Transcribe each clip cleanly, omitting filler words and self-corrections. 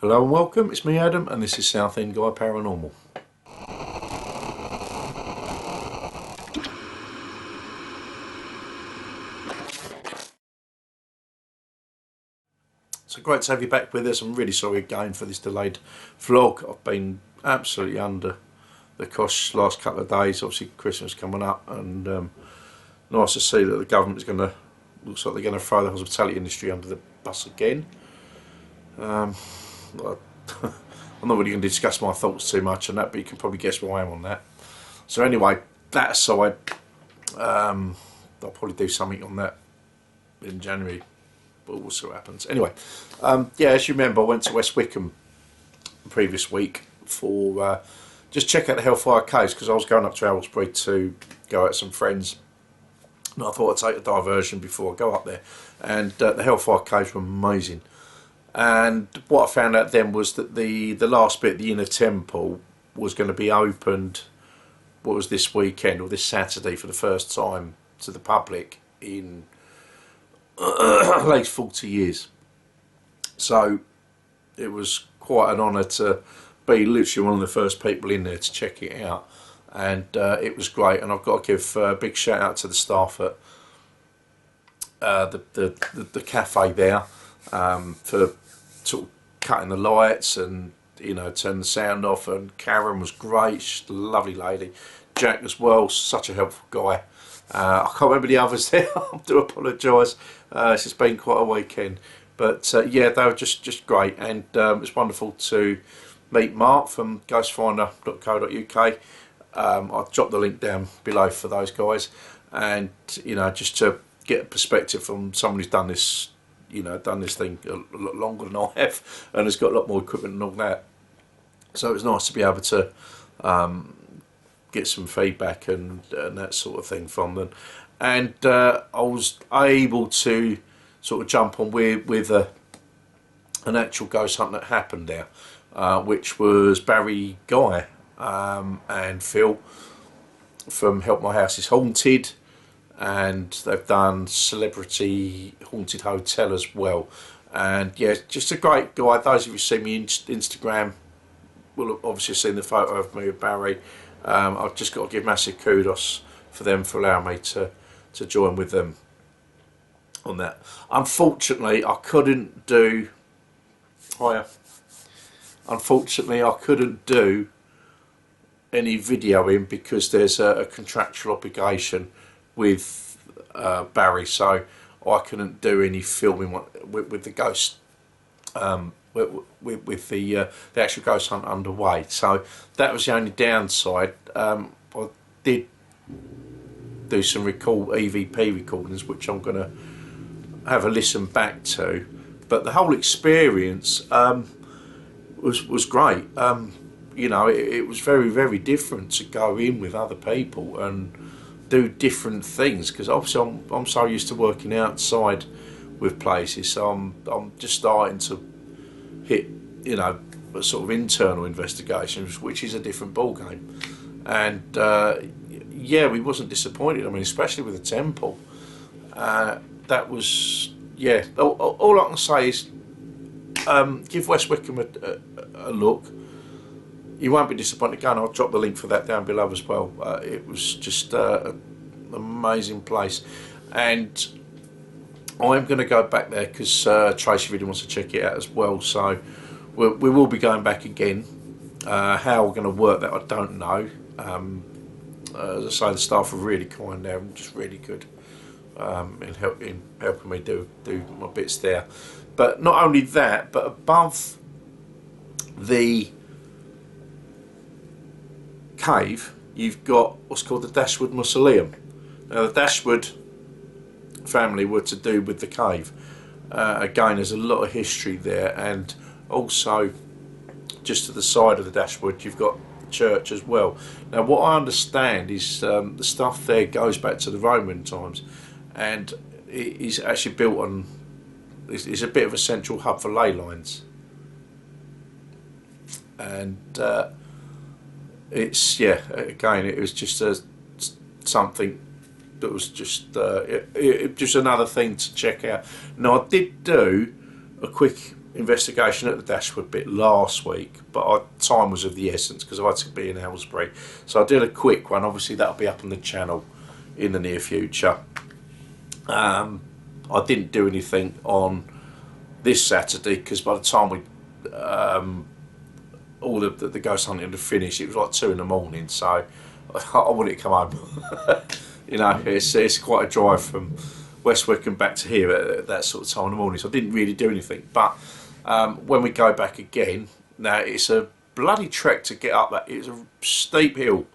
Hello and welcome, it's me Adam and this is Southend Guy Paranormal. So great to have you back with us. I'm really sorry again for this delayed vlog. I've been absolutely under the cosh last couple of days, obviously Christmas coming up, and nice to see that the government is going to, looks like they're going to throw the hospitality industry under the bus again. I'm not really going to discuss my thoughts too much on that, but you can probably guess where I am on that. So anyway, that aside, I'll probably do something on that in January, but we'll see what happens. Anyway, yeah, as you remember, I went to West Wickham the previous week for just check out the Hellfire Caves, because I was going up to Ellsbury to go out with some friends, and I thought I'd take a diversion before I go up there. And the Hellfire Caves were amazing. And what I found out then was that the last bit, the inner temple, was going to be opened, what was this weekend or this Saturday, for the first time to the public in at least 40 years. So it was quite an honour to be literally one of the first people in there to check it out, and it was great. And I've got to give a big shout out to the staff at the cafe there for sort of cutting the lights and, you know, turning the sound off. And Karen was great, she's a lovely lady. Jack as well, such a helpful guy. I can't remember the others there. I do apologise. It's just been quite a weekend, but yeah, they were just great. And it's wonderful to meet Mark from Ghostfinder.co.uk. I'll drop the link down below for those guys, and you know, just to get a perspective from someone who's done this, you know, done this thing a lot longer than I have, and has got a lot more equipment and all that. So it was nice to be able to get some feedback and that sort of thing from them. And I was able to sort of jump on with an actual ghost hunt that happened there, which was Barry, Guy and Phil from Help My House Is Haunted, and they've done Celebrity Haunted Hotel as well. And yeah, just a great guy. Those of you who see me on Instagram will have obviously seen the photo of me with Barry. I've just got to give massive kudos for them for allowing me to join with them on that. Unfortunately, I couldn't do. Unfortunately, I couldn't do any videoing because there's a contractual obligation with Barry, so I couldn't do any filming with the ghost, with the actual ghost hunt underway. So that was the only downside. I did do some EVP recordings, which I'm going to have a listen back to, but the whole experience was great. You know, it was very different to go in with other people and do different things, because obviously I'm so used to working outside with places, so I'm just starting to hit, you know, a sort of internal investigations, which is a different ball game. And yeah, we wasn't disappointed. I mean, especially with the temple, that was, yeah. All I can say is give West Wickham a look. You won't be disappointed again. I'll drop the link for that down below as well. It was just an amazing place, and I'm going to go back there because Tracy really wants to check it out as well. So we will be going back again. How we're going to work that, I don't know. As I say, the staff are really kind there and just really good in helping me do my bits there. But not only that, but above the cave, you've got what's called the Dashwood Mausoleum. Now, the Dashwood family were to do with the cave. Again, there's a lot of history there, and also just to the side of the Dashwood, you've got the church as well. Now, what I understand is the stuff there goes back to the Roman times, and it is actually built on. It's a bit of a central hub for ley lines, and it's, yeah, again, it was just something that was just just another thing to check out. Now, I did do a quick investigation at the Dashwood bit last week, but time was of the essence because I had to be in Aylesbury, so I did a quick one. Obviously that'll be up on the channel in the near future. I didn't do anything on this Saturday because by the time we all the ghost hunting had finished, it was like 2 in the morning, so I wanted to come home. You know, it's quite a drive from West Wickham back to here at that sort of time in the morning, so I didn't really do anything. But when we go back again, now it's a bloody trek to get up that. It's a steep hill,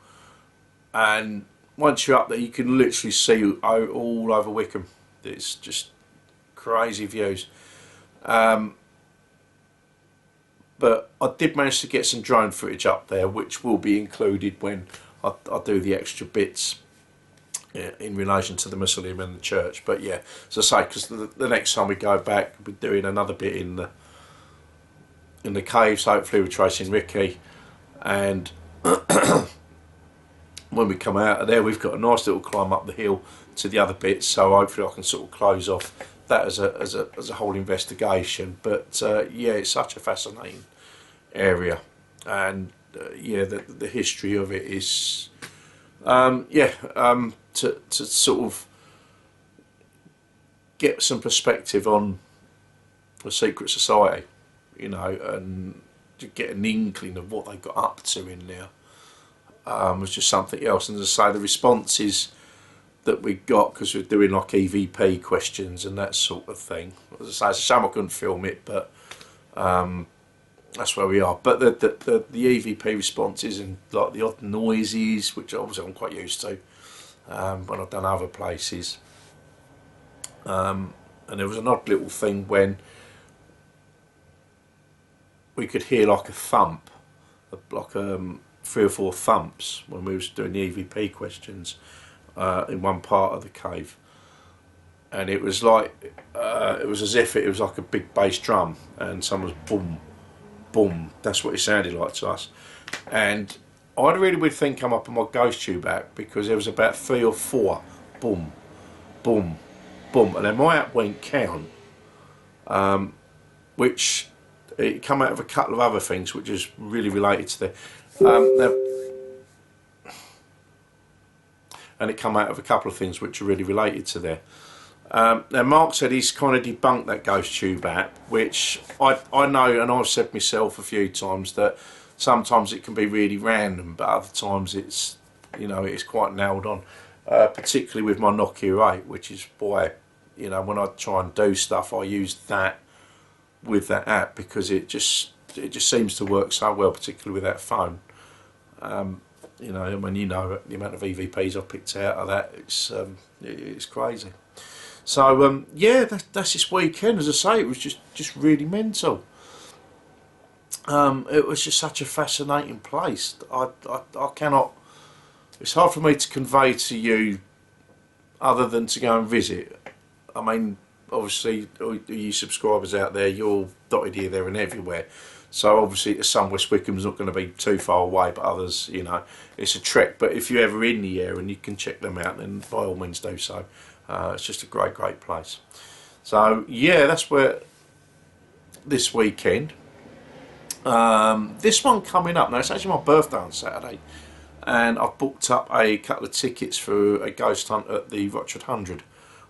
and once you're up there, you can literally see all over Wickham. It's just crazy views. But I did manage to get some drone footage up there, which will be included when I do the extra bits in relation to the mausoleum and the church. But yeah, as I say, because the next time we go back, we're doing another bit in the caves. Hopefully, we're tracing Ricky, and when we come out of there, we've got a nice little climb up the hill to the other bits. So hopefully, I can sort of close off that as a whole investigation. But yeah, it's such a fascinating area, and yeah, the history of it is to sort of get some perspective on the secret society, you know, and to get an inkling of what they got up to in there was just something else. And as I say, the responses that we got, because we're doing like EVP questions and that sort of thing. As I say, it's a shame I couldn't film it, but that's where we are. But the EVP responses and like the odd noises, which obviously I'm quite used to when I've done other places. And there was an odd little thing when we could hear like a thump, like 3 or 4 thumps when we was doing the EVP questions in one part of the cave, and it was like it was as if it was like a big bass drum and someone's boom boom. That's what it sounded like to us. And I had a really weird thing come up on my ghost tube app, because there was about 3 or 4 boom boom boom, and then my app went count, which it come out of a couple of other things which is really related to and it come out of a couple of things which are really related to there. Now Mark said he's kind of debunked that ghost tube app, which I know, and I've said myself a few times, that sometimes it can be really random, but other times it's, you know, it's quite nailed on, particularly with my Nokia 8, which is why, you know, when I try and do stuff, I use that with that app, because it just seems to work so well, particularly with that phone. You know, when you know the amount of EVPs I've picked out of that, it's crazy. So yeah, that's this weekend. As I say, it was just really mental. It was just such a fascinating place. I cannot. It's hard for me to convey to you, other than to go and visit. I mean, obviously, all you subscribers out there, you're dotted here, there, and everywhere. So obviously, some West Wickham's not going to be too far away, but others, you know, it's a trek. But if you're ever in the area and you can check them out, then by all means do so. It's just a great place. So yeah, that's where this weekend. This one coming up now, it's actually my birthday on Saturday, and I've booked up a couple of tickets for a ghost hunt at the Rochford 100,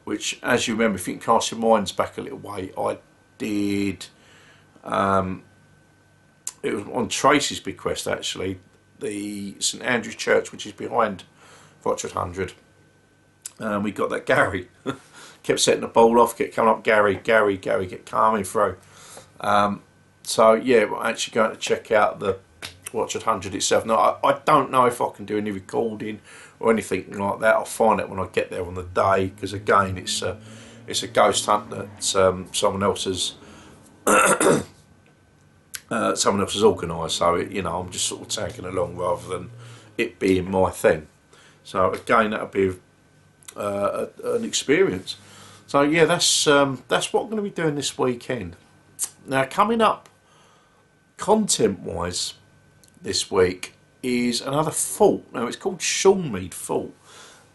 which, as you remember, if you can cast your minds back a little way, I did. It was on Tracy's bequest, actually, the St Andrew's Church, which is behind Rochford 100. We got that Gary. Kept setting the ball off, kept coming up, Gary, kept coming through. So yeah, we're actually going to check out the Rochford 100 itself. Now, I don't know if I can do any recording or anything like that. I'll find out when I get there on the day, because again, it's a ghost hunt that someone else has organised. So you know, I'm just sort of tagging along rather than it being my thing. So again, that'll be an experience. So yeah, that's what I'm going to be doing this weekend. Now, coming up content-wise this week is another fort. Now, it's called Shornmead Fort,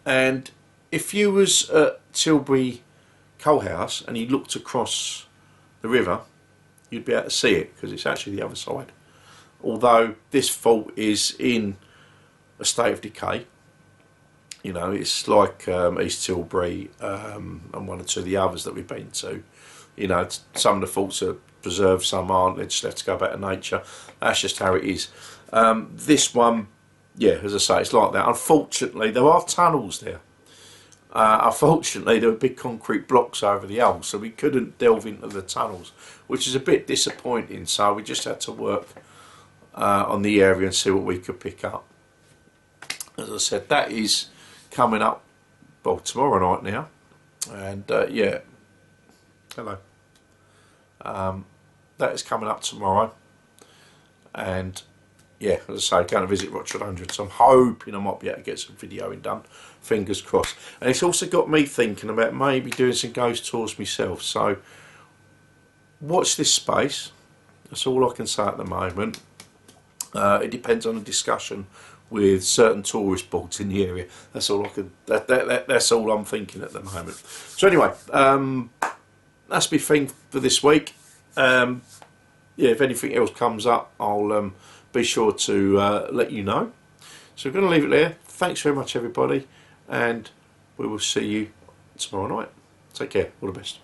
and if you was at Tilbury Coal House and you looked across the river, you'd be able to see it because it's actually the other side. Although this fault is in a state of decay. You know, it's like East Tilbury and one or two of the others that we've been to. You know, some of the faults are preserved, some aren't. They just have to go back to nature. That's just how it is. This one, yeah, as I say, it's like that. Unfortunately, there are tunnels there. Unfortunately, there were big concrete blocks over the hole, so we couldn't delve into the tunnels, which is a bit disappointing. So we just had to work on the area and see what we could pick up. As I said, that is coming up, well, tomorrow night now, and yeah, hello. That is coming up tomorrow, and yeah, as I say, going to visit Rochford 100, so I'm hoping I might be able to get some videoing done, fingers crossed. And it's also got me thinking about maybe doing some ghost tours myself, so watch this space. That's all I can say at the moment. It depends on the discussion with certain tourist boards in the area. That's all I could. That's all I'm thinking at the moment. So anyway, that's my thing for this week. Yeah, if anything else comes up, I'll be sure to let you know. So we're going to leave it there. Thanks very much, everybody, and we will see you tomorrow night. Take care. All the best.